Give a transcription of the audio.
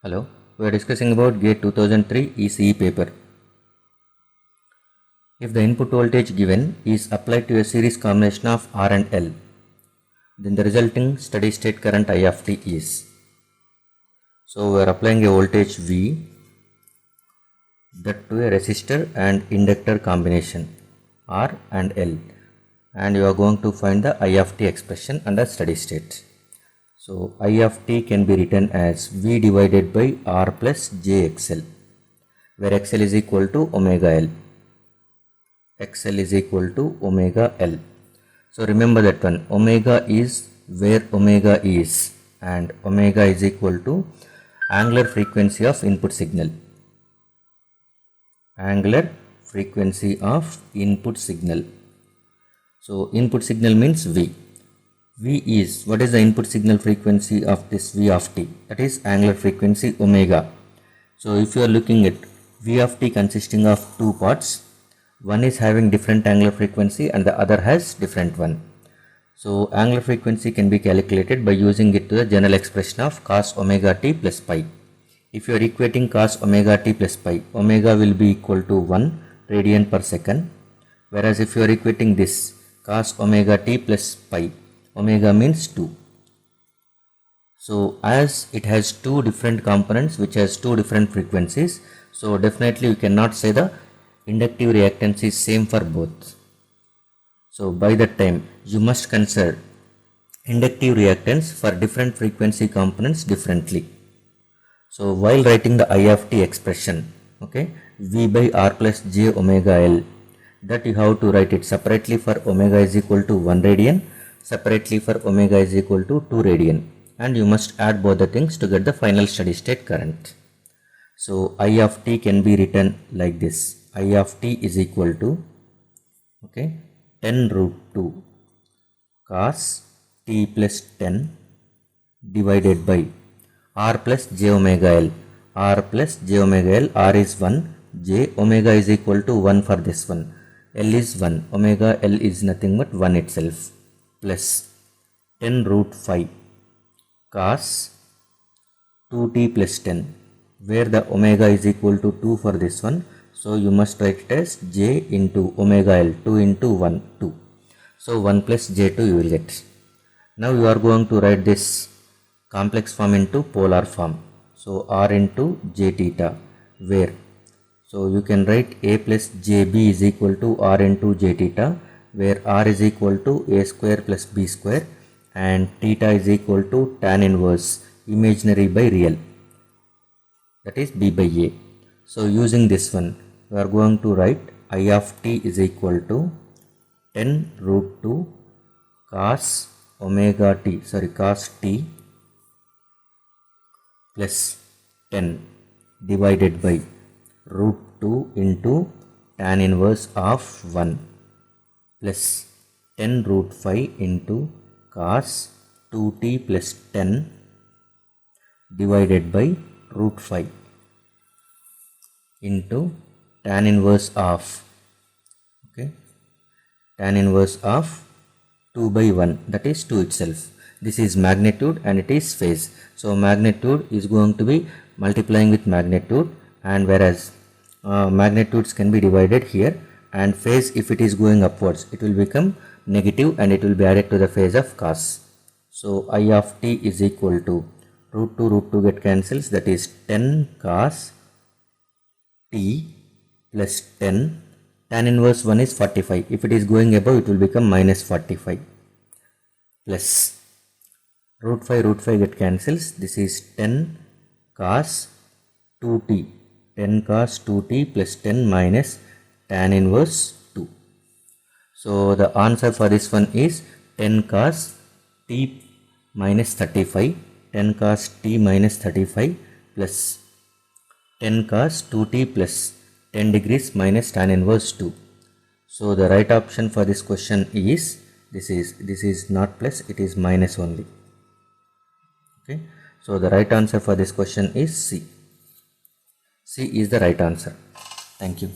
Hello, we are discussing about GATE 2003 ECE paper. If the input voltage given is applied to a series combination of R and L, then the resulting steady state current I of t is. So we are applying a voltage V, that to a resistor and inductor combination R and L, and you are going to find the I of t expression under steady state. So I of t can be written as V divided by R plus jXL, where XL is equal to omega L. XL is equal to omega L. So remember that one, omega is where omega is, and omega is equal to angular frequency of input signal. Angular frequency of input signal. So input signal means V. V is, what is the input signal frequency of this V of t? That is angular frequency omega. So if you are looking at V of t consisting of two parts, one is having different angular frequency and the other has different one. So angular frequency can be calculated by using it to the general expression of cos omega t plus pi. If you are equating cos omega t plus pi, omega will be equal to 1 radian per second, whereas if you are equating this cos omega t plus pi, omega means 2. So as it has two different components which has two different frequencies, so definitely you cannot say the inductive reactance is same for both. So by that time you must consider inductive reactance for different frequency components differently. So while writing the I of t expression, okay, V by R plus j omega L, that you have to write it separately for omega is equal to 1 radian, separately for omega is equal to 2 radian, and you must add both the things to get the final steady state current. So I of t can be written like this. I of t is equal to, okay, 10 root 2 cos t plus 10 divided by R plus j omega L. R plus j omega L, R is 1, j omega is equal to 1 for this one, L is 1, omega L is nothing but 1 itself, plus 10 root 5 cos 2t plus 10, where the omega is equal to 2 for this one. So you must write it as j into omega L, 2 into 1, 2. So 1 plus j2 you will get. Now you are going to write this complex form into polar form. So r into j theta, where, so you can write a plus jb is equal to r into j theta, where r is equal to a square plus b square and theta is equal to tan inverse imaginary by real, that is b by a. So using this one, we are going to write I of t is equal to 10 root 2 cos omega t, cos t plus 10 divided by root 2 into tan inverse of 1 plus 10 root 5 into cos 2t plus 10 divided by root 5 into tan inverse of, okay, tan inverse of 2 by 1, that is 2 itself. This is magnitude and it is phase. So magnitude is going to be multiplying with magnitude, and whereas magnitudes can be divided here, and phase, if it is going upwards, it will become negative and it will be added to the phase of cos. So I of t is equal to root 2 get cancels, that is 10 cos t plus 10, tan inverse 1 is 45, if it is going above it will become minus 45, plus root 5 get cancels, this is 10 cos 2t, 10 cos 2t plus 10 minus tan inverse 2. So the answer for this one is 10 cos t minus 35, 10 cos t minus 35 plus 10 cos 2t plus 10 degrees minus tan inverse 2. So the right option for this question is, this is not plus, it is minus only. Okay, so the right answer for this question is C. C is the right answer. Thank you.